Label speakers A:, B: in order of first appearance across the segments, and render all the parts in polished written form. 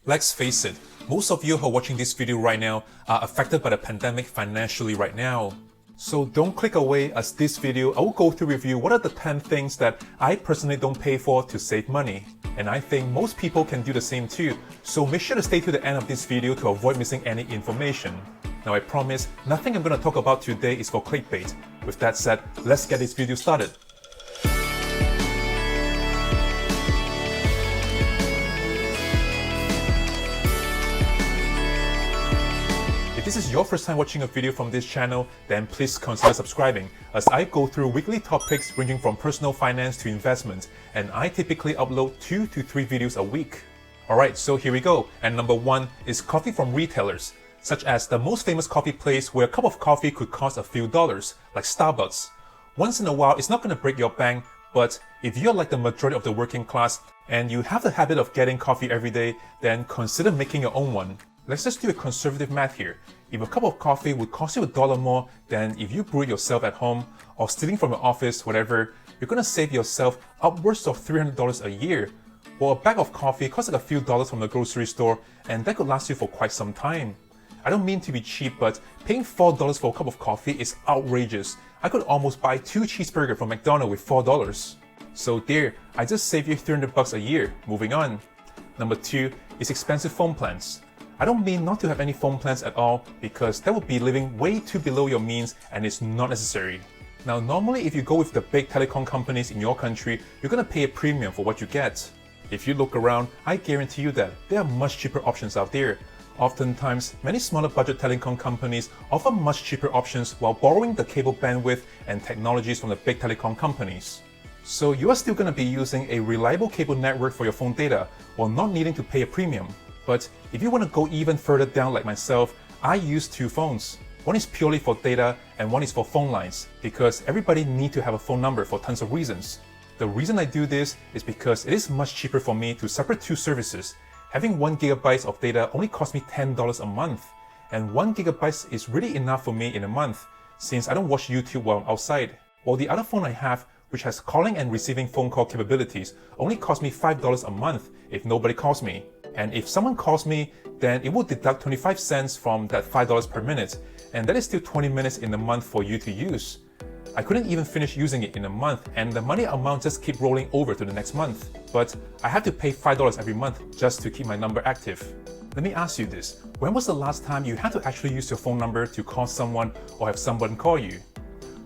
A: Let's face it, most of you who are watching this video right now are affected by the pandemic financially right now. So don't click away, as this video I will go through with you what are the 10 things that I personally don't pay for to save money. And I think most people can do the same too, so make sure to stay to the end of this video to avoid missing any information. Now I promise, nothing I'm going to talk about today is for clickbait. With that said, let's get this video started. If this is your first time watching a video from this channel, then please consider subscribing, as I go through weekly topics ranging from personal finance to investment, and I typically upload 2 to 3 videos a week. Alright, so here we go, and number 1 is coffee from retailers, such as the most famous coffee place where a cup of coffee could cost a few dollars, like Starbucks. Once in a while, it's not going to break your bank, but if you're like the majority of the working class and you have the habit of getting coffee every day, then consider making your own one. Let's just do a conservative math here. If a cup of coffee would cost you $1 more than if you brew it yourself at home or stealing from your office, whatever, you're gonna save yourself upwards of $300 a year. Well, a bag of coffee costs like a few dollars from the grocery store, and that could last you for quite some time. I don't mean to be cheap, but paying $4 for a cup of coffee is outrageous. I could almost buy 2 cheeseburgers from McDonald's with $4. So there, I just saved you $300 a year. Moving on. Number 2 is expensive phone plans. I don't mean not to have any phone plans at all, because that would be living way too below your means and it's not necessary. Now normally if you go with the big telecom companies in your country, you're gonna pay a premium for what you get. If you look around, I guarantee you that there are much cheaper options out there. Oftentimes, many smaller budget telecom companies offer much cheaper options while borrowing the cable bandwidth and technologies from the big telecom companies. So you are still gonna be using a reliable cable network for your phone data while not needing to pay a premium. But if you want to go even further down like myself, I use 2 phones. One is purely for data and one is for phone lines, because everybody needs to have a phone number for tons of reasons. The reason I do this is because it is much cheaper for me to separate 2 services. Having 1 GB of data only costs me $10 a month, and 1 GB is really enough for me in a month, since I don't watch YouTube while I'm outside. While the other phone I have, which has calling and receiving phone call capabilities, only costs me $5 a month if nobody calls me. And if someone calls me, then it will deduct 25 cents from that $5 per minute, and that is still 20 minutes in a month for you to use. I couldn't even finish using it in a month, and the money amount just keep rolling over to the next month. But I have to pay $5 every month just to keep my number active. Let me ask you this, when was the last time you had to actually use your phone number to call someone or have someone call you?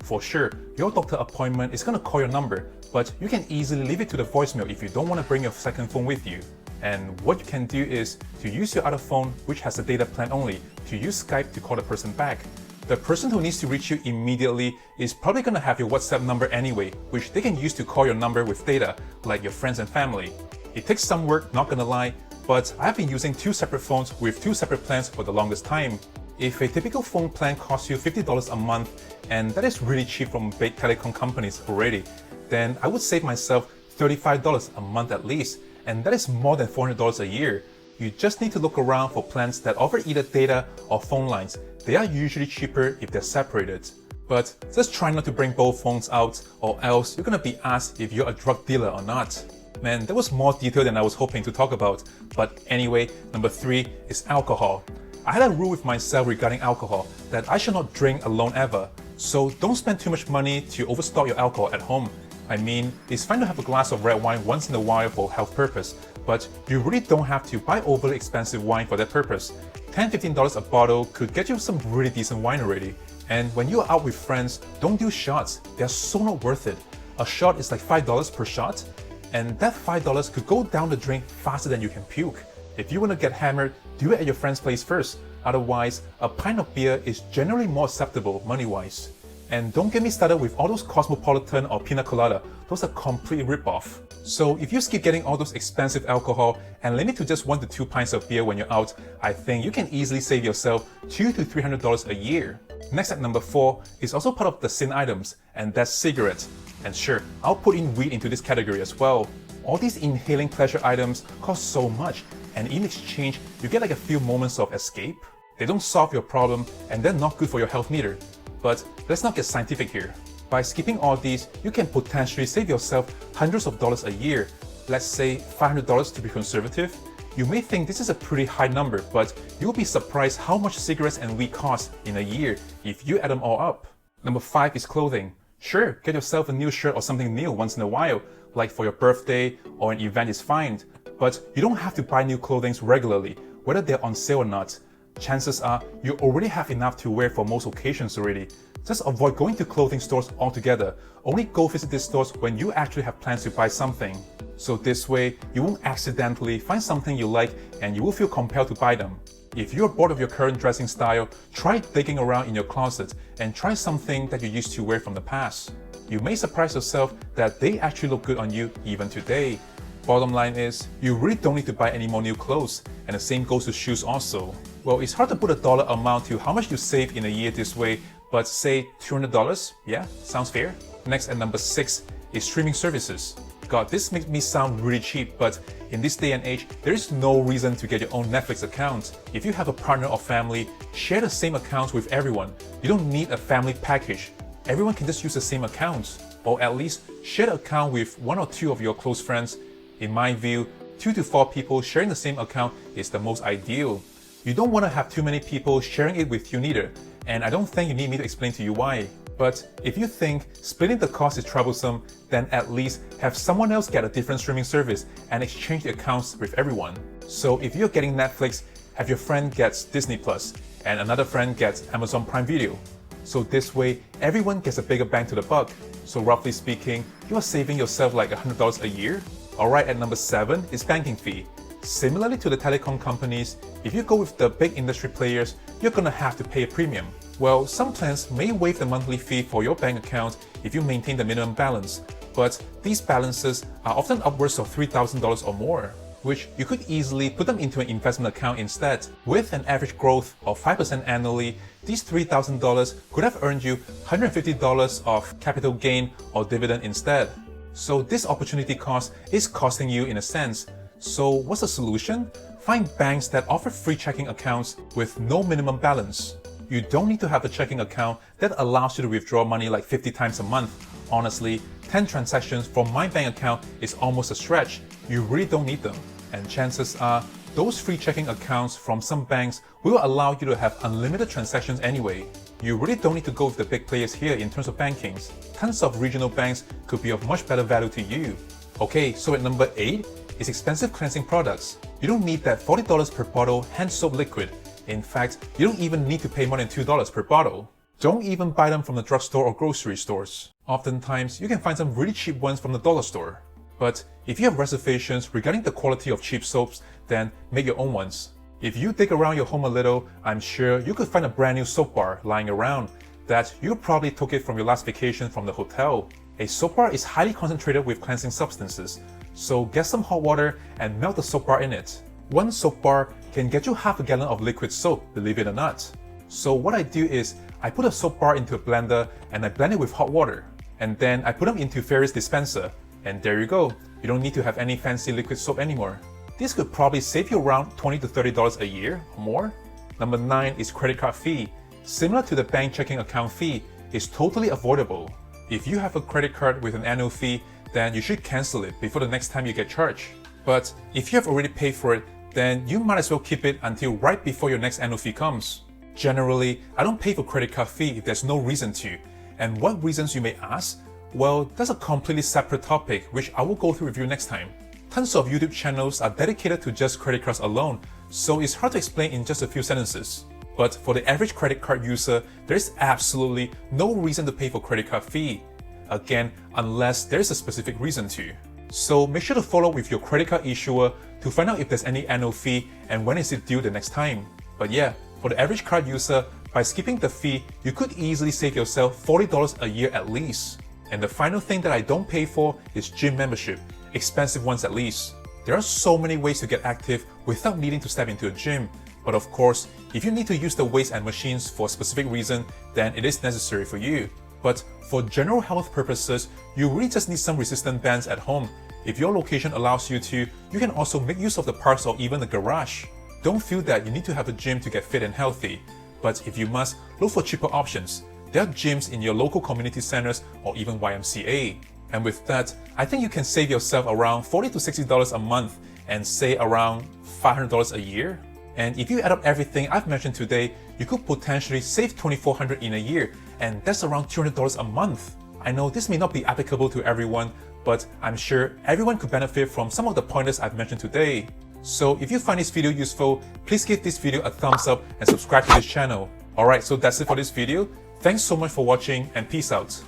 A: For sure, your doctor appointment is gonna call your number, but you can easily leave it to the voicemail if you don't want to bring your second phone with you. And what you can do is to use your other phone, which has a data plan only, to use Skype to call the person back. The person who needs to reach you immediately is probably going to have your WhatsApp number anyway, which they can use to call your number with data, like your friends and family. It takes some work, not gonna lie, but I've been using 2 separate phones with 2 separate plans for the longest time. If a typical phone plan costs you $50 a month, and that is really cheap from big telecom companies already, then I would save myself $35 a month at least, and that is more than $400 a year. You just need to look around for plans that offer either data or phone lines. They are usually cheaper if they're separated. But just try not to bring both phones out, or else you're gonna be asked if you're a drug dealer or not. Man, that was more detail than I was hoping to talk about. But anyway, number 3 is alcohol. I had a rule with myself regarding alcohol, that I should not drink alone ever. So don't spend too much money to overstock your alcohol at home. I mean, it's fine to have a glass of red wine once in a while for health purpose, but you really don't have to buy overly expensive wine for that purpose. $10–15 a bottle could get you some really decent wine already. And when you're out with friends, don't do shots. They're so not worth it. A shot is like $5 per shot, and that $5 could go down the drain faster than you can puke. If you want to get hammered, do it at your friend's place first. Otherwise, a pint of beer is generally more acceptable money-wise. And don't get me started with all those Cosmopolitan or Pina Colada. Those are complete rip-off. So if you skip getting all those expensive alcohol and limit to just 1 to 2 pints of beer when you're out, I think you can easily save yourself $200 to $300 a year. Next at number 4 is also part of the sin items, and that's cigarettes. And sure, I'll put in weed into this category as well. All these inhaling pleasure items cost so much, and in exchange, you get like a few moments of escape. They don't solve your problem, and they're not good for your health neither. But let's not get scientific here. By skipping all these, you can potentially save yourself hundreds of dollars a year. Let's say $500 to be conservative. You may think this is a pretty high number, but you'll be surprised how much cigarettes and weed cost in a year if you add them all up. Number 5 is clothing. Sure, get yourself a new shirt or something new once in a while, like for your birthday or an event is fine, but you don't have to buy new clothing regularly, whether they're on sale or not. Chances are you already have enough to wear for most occasions already. Just avoid going to clothing stores altogether. Only go visit these stores when you actually have plans to buy something. So this way, you won't accidentally find something you like and you will feel compelled to buy them. If you're bored of your current dressing style, try digging around in your closet and try something that you used to wear from the past. You may surprise yourself that they actually look good on you even today. Bottom line is, you really don't need to buy any more new clothes, and the same goes to shoes also. Well, it's hard to put a dollar amount to how much you save in a year this way, but say $200? Yeah, sounds fair. Next, at number 6 is streaming services. God, this makes me sound really cheap, but in this day and age, there is no reason to get your own Netflix account. If you have a partner or family, share the same accounts with everyone. You don't need a family package. Everyone can just use the same accounts, or at least share the account with 1 or 2 of your close friends. In my view, 2 to 4 people sharing the same account is the most ideal. You don't want to have too many people sharing it with you neither, and I don't think you need me to explain to you why. But if you think splitting the cost is troublesome, then at least have someone else get a different streaming service and exchange the accounts with everyone. So if you're getting Netflix, have your friend gets Disney Plus and another friend gets Amazon Prime Video. So this way, everyone gets a bigger bang to the buck. So roughly speaking, you are saving yourself like $100 a year. Alright, at number 7 is banking fee. Similarly to the telecom companies, if you go with the big industry players, you're gonna have to pay a premium. Well, some plans may waive the monthly fee for your bank account if you maintain the minimum balance, but these balances are often upwards of $3,000 or more, which you could easily put them into an investment account instead. With an average growth of 5% annually, these $3,000 could have earned you $150 of capital gain or dividend instead. So this opportunity cost is costing you in a sense. So what's the solution? Find banks that offer free checking accounts with no minimum balance. You don't need to have a checking account that allows you to withdraw money like 50 times a month. Honestly, 10 transactions from my bank account is almost a stretch. You really don't need them. And chances are, those free checking accounts from some banks will allow you to have unlimited transactions anyway. You really don't need to go with the big players here in terms of bankings. Tons of regional banks could be of much better value to you. Okay, so at number 8 is expensive cleansing products. You don't need that $40 per bottle hand soap liquid. In fact, you don't even need to pay more than $2 per bottle. Don't even buy them from the drugstore or grocery stores. Oftentimes, you can find some really cheap ones from the dollar store. But if you have reservations regarding the quality of cheap soaps, then make your own ones. If you dig around your home a little, I'm sure you could find a brand new soap bar lying around that you probably took it from your last vacation from the hotel. A soap bar is highly concentrated with cleansing substances, so get some hot water and melt the soap bar in it. One soap bar can get you half a gallon of liquid soap, believe it or not. So what I do is, I put a soap bar into a blender and I blend it with hot water. And then I put them into various dispenser. And there you go. You don't need to have any fancy liquid soap anymore. This could probably save you around $20 to $30 a year or more. Number 9 is credit card fee. Similar to the bank checking account fee, it's totally avoidable. If you have a credit card with an annual fee, then you should cancel it before the next time you get charged. But if you have already paid for it, then you might as well keep it until right before your next annual fee comes. Generally, I don't pay for credit card fee if there's no reason to. And what reasons you may ask? Well, that's a completely separate topic which I will go through with you next time. Tons of YouTube channels are dedicated to just credit cards alone, so it's hard to explain in just a few sentences. But for the average credit card user, there is absolutely no reason to pay for credit card fee. Again, unless there is a specific reason to. So make sure to follow with your credit card issuer to find out if there's any annual fee and when is it due the next time. But yeah, for the average card user, by skipping the fee, you could easily save yourself $40 a year at least. And the final thing that I don't pay for is gym membership, expensive ones at least. There are so many ways to get active without needing to step into a gym. But of course, if you need to use the weights and machines for a specific reason, then it is necessary for you. But for general health purposes, you really just need some resistant bands at home. If your location allows you to, you can also make use of the parks or even the garage. Don't feel that you need to have a gym to get fit and healthy. But if you must, look for cheaper options. There are gyms in your local community centers or even YMCA. And with that, I think you can save yourself around $40 to $60 a month and say around $500 a year. And if you add up everything I've mentioned today, you could potentially save $2,400 in a year, and that's around $200 a month. I know this may not be applicable to everyone, but I'm sure everyone could benefit from some of the pointers I've mentioned today. So if you find this video useful, please give this video a thumbs up and subscribe to this channel. Alright, so that's it for this video. Thanks so much for watching and peace out.